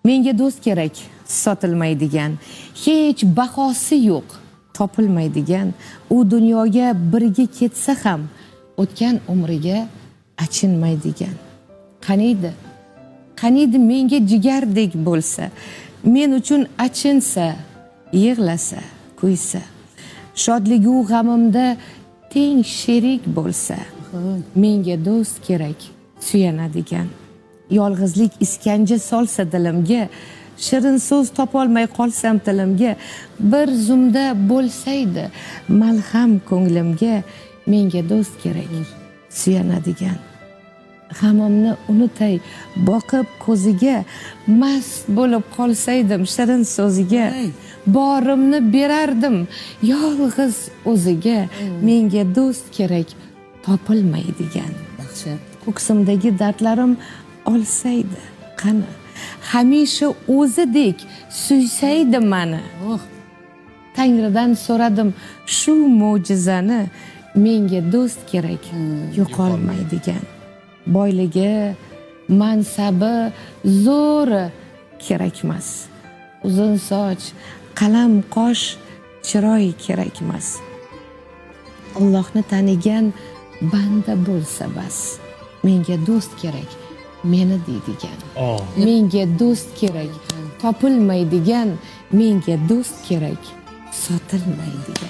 Menga do'st kerak, sotilmaydigan, hech bahosi yo'q, topilmaydigan. U dunyoga birga ketsa ham o'tgan umriga achinmaydigan. Qaniydi? Qaniydi menga jigardek bo'lsa, men uchun achinsa, yig'lasa, kuysa. Shodligu g'amimda teng sherik bo'lsa, menga do'st kerak, suyanadigan. Yolg'izlik iskanja solsa dilimga, shirin so'z topolmay qolsam tilimga, bir zumda bo'lsaydi malham ko'nglimga, menga do'st kerak, suyanadigan. G'amimni unutay boqib ko'ziga, mast bo'lib qolsaydim shirin so'ziga, borimni berardim yolg'iz o'ziga, menga do'st kerak, topilmaydigan. Ko'ksimdagi dardlarim olsaydi qani, hamisha o'zidek suysaydi mani. Tangridan so'radim shu mo'jizani, menga do'st kerak, yo'qolmaydigan. Boyligi, mansabi, zo'ri kerakmas. Uzun soch, qalam qosh, chiroy kerakmas. Allohni tanigan banda bo'lsa bas, menga do'st kerak, meni deydigan. Menga do'st kerak, topilmaydigan, menga do'st kerak, sotilmaydigan.